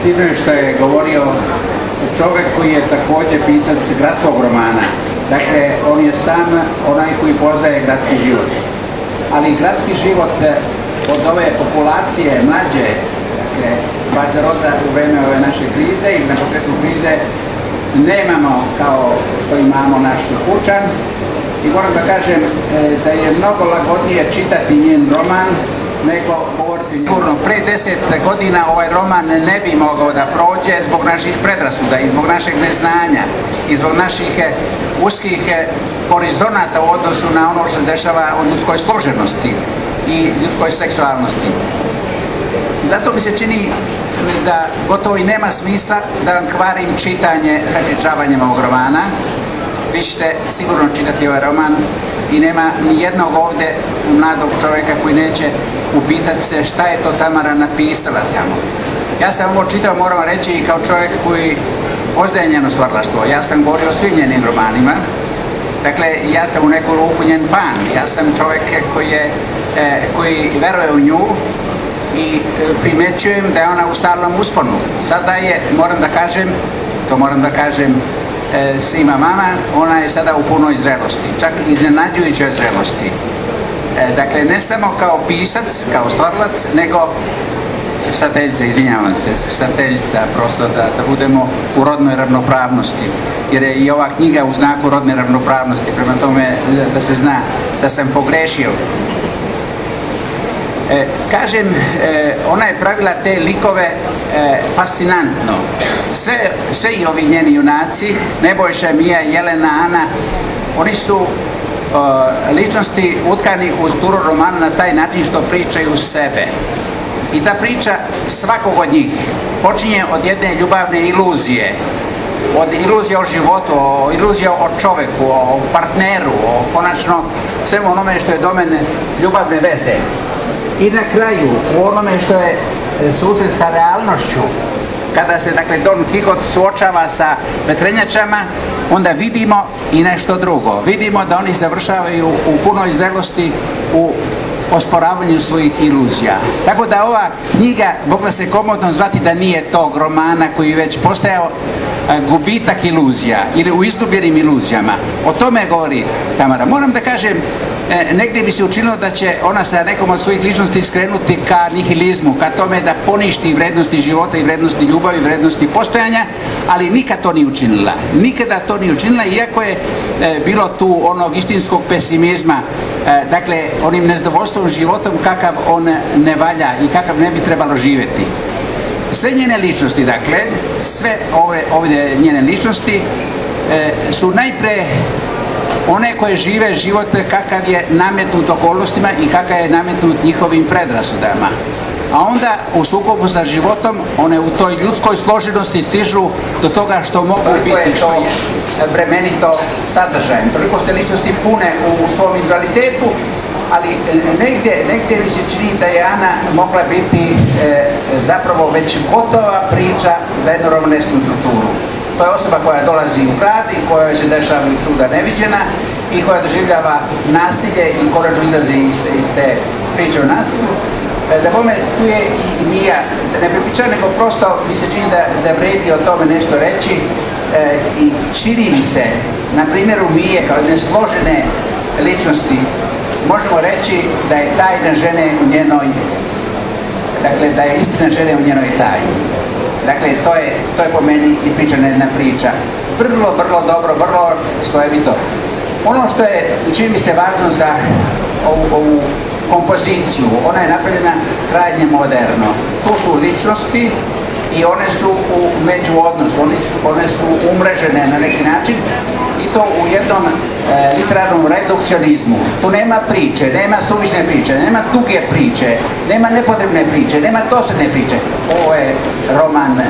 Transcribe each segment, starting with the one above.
divno je što je govorio čovjek koji je također pisac gradskog romana. Dakle, on je sam onaj koji poznaje gradski život. Ali gradski život od ove populacije mlađe, dakle, baza roda u vreme ove naše krize i na početku krize nemamo kao što imamo naš Kučan. I moram da kažem da je mnogo lagodnije čitati njen roman nego govoriti njen. Sigurno, pre 10 godina ovaj roman ne bi mogao da prođe zbog naših predrasuda i zbog našeg neznanja i zbog naših uskih horizonata u odnosu na ono što se dešava u ljudskoj složenosti i ljudskoj seksualnosti. Zato mi se čini da gotovo i nema smisla da vam kvarim čitanje prepričavanjem ovog romana. Vi ćete sigurno čitati ovaj roman i nema ni jednog ovdje mladog čovjeka koji neće upitati se šta je to Tamara napisala tamo. Ja sam ovo čitao, moram reći, i kao čovjek koji poznaje njeno stvaralaštvo. Ja sam govorio o svim njenim romanima. Dakle, ja sam u neku ruku njen fan. Ja sam čovjek koji veruje u nju i primećujem da je ona u stalnom usponu. Sada je, moram da kažem svima vama, ona je sada u punoj zrelosti, čak iznenađujućoj zrelosti. Dakle, ne samo kao pisac, kao stvaralac, nego spisateljica, izvinjavam se, spisateljica, prosto da budemo u rodnoj ravnopravnosti, jer je i ova knjiga u znaku rodne ravnopravnosti, prema tome da se zna da sam pogrešio. Kažem, ona je pravila te likove fascinantno. Sve i ovi njeni junaci, Nebojša, Mija, Jelena, Ana, oni su ličnosti utkani u strukturu romana na taj način što pričaju sebe. I ta priča svakog od njih počinje od jedne ljubavne iluzije, od iluzije o životu, iluzije o čoveku, o partneru, o konačno svemu onome što je domen ljubavne veze. I na kraju, u onome što je susret sa realnošću, kada se, dakle, Don Quixote suočava sa vetrenjačama, onda vidimo i nešto drugo. Vidimo da oni završavaju u punoj zrelosti u osporavanju svojih iluzija. Tako da ova knjiga mogla se komodno zvati da nije tog romana koji je već postajao gubitak iluzija ili u izgubljenim iluzijama. O tome govori Tamara. Moram da kažem, negdje bi se učinilo da će ona sa nekom od svojih ličnosti skrenuti ka nihilizmu, ka tome da poništi vrednosti života i vrednosti ljubavi, vrednosti postojanja, ali nikad to nije učinila. Nikada to nije učinila, iako je bilo tu onog istinskog pesimizma, dakle, onim nezadovoljstvom životom kakav on ne valja i kakav ne bi trebalo živjeti. Sve njene ličnosti, dakle, sve ove njene ličnosti su najpre one koje žive život kakav je nametnut okolnostima i kakav je nametnut njihovim predrasudama. A onda u sukobu sa životom one u toj ljudskoj složenosti stižu do toga što mogu biti, što je bremenito sadržajem. Toliko ste ličnosti pune u svom individualitetu, ali negdje mi se čini da je Ana mogla biti zapravo već gotova priča za jednu romanesku strukturu. To je osoba koja dolazi u grad i koja se dešavaju čuda neviđena i koja doživljava nasilje i konačno izlazi iz te priče o nasilju. Da bome, tu je i Mija, ne prepričam, nego prosto mi se čini da vredi o tome nešto reći i čini mi se, na primjeru Mije kao jedne složene ličnosti, možemo reći da je tajna žene u njenoj, dakle da je istina žene u njenoj tajni. Dakle, to je po meni i pričana jedna priča. Vrlo dobro, vrlo slojevito. Ono što je, čini mi se, važno za ovu kompoziciju, ona je napravljena krajnje moderno. Tu su ličnosti i one su u međuodnosu, one su umrežene na neki način i to u jednom literarnom redukcionizmu. Tu nema priče, nema suvišne priče, nema duge priče, nema nepotrebne priče, nema dosadne priče. Ovo je roman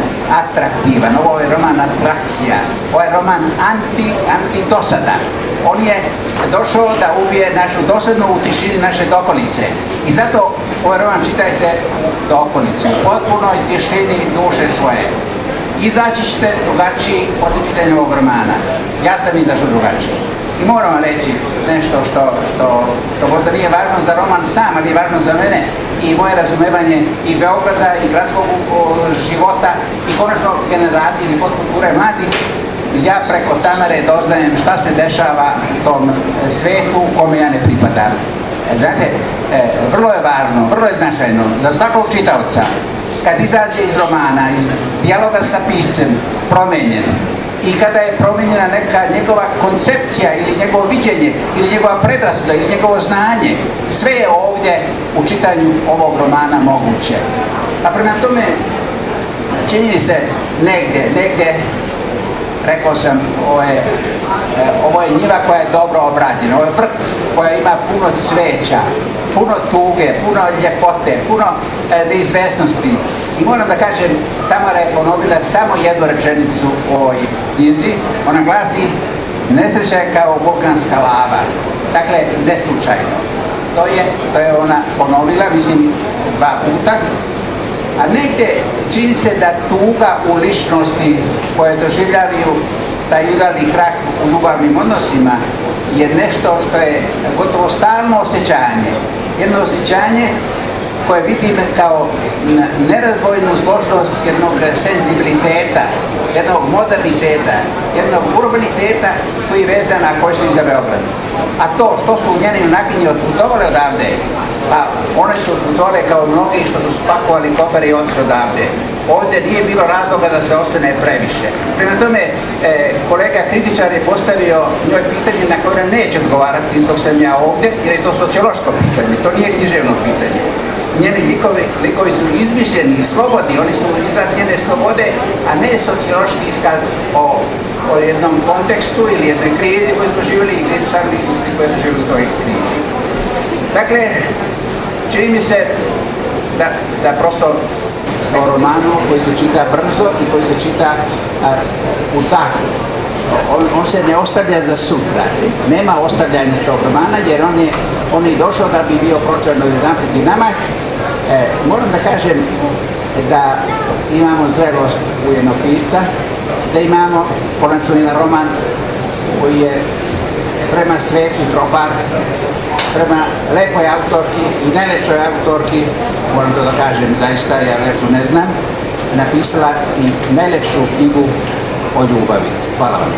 atraktivan, ovo je roman atrakcija, ovo je roman antidosada. On je došao da ubije našu dosadnu u tišini naše dokolice. I zato ovaj roman čitajte u dokolici, u potpunoj tišini duše svoje. Izaći ćete drugačiji od čitanja ovog romana. Ja sam izašao drugačiji. I moram reći nešto što možda nije važno za roman sam, ali je važno za mene i moje razumevanje i Beograda i gradskog života i konačno generacije i podkulture mladih. Ja preko Tamare doznajem šta se dešava tom svetu u kome ja ne pripadam. Znate, vrlo je važno, vrlo je značajno za svakog čitaoca kad izađe iz romana, iz dijaloga sa piscem, promenjen, i kada je promijenjena neka njegova koncepcija ili njegovo viđenje ili njegova predrasuda ili njegovo znanje, sve je ovdje u čitanju ovog romana moguće. A prema tome, čini mi se negdje, rekao sam, ovo je njiva koja je dobro obrađena, ovo je vrt koja ima puno cveća, puno tuge, puno ljepote, puno neizvesnosti. I moram da kažem, Tamara je ponovila samo jednu rečenicu u ovoj knjizi. Ona glasi: nesreća je kao vulkanska lava. Dakle, neslučajno. To je ona ponovila, mislim, 2 puta. A negdje čini se da tuga u ličnosti koje doživljavaju taj udarni krak u ljubavnim odnosima je nešto što je gotovo stalno osjećanje. Jedno osjećanje koje vidim kao nerazvojnu složnost jednog senzibiliteta, jednog moderniteta, jednog urbaniteta koji je vezan ako je za Beograd. A to što su njeni junakinje otputovali odavde, pa one su otputovali kao mnogi što su spakovali kofere i otišli odavde. Ovdje nije bilo razloga da se ostane previše. Prema tome, kolega kritičar je postavio njoj pitanje na koje neće odgovarati dok sam ja ovdje, jer je to sociološko pitanje, to nije književno pitanje. Njeni likovi su izmišljeni i slobodni, oni su izraz njene slobode, a ne sociološki iskaz o jednom kontekstu ili jednoj krizi koju smo živjeli i krizi sami koji su živjeli u toj krizi. Dakle, čini mi se da prosto o romanu koji se čita brzo i koji se čita u dahu. On se ne ostavlja za sutra. Nema ostavljanja tog romana jer on je došao da bi bio pročitan odjedanput i namah. Moram da kažem da imamo zrelost u jednog pisca, da imamo konačno jedan roman koji je prema svetu tropar, prema lepoj autorki i najlepšoj autorki, moram to da kažem zaista, ja lepšu ne znam, napisala i najlepšu knjigu o ljubavi. Hvala vam.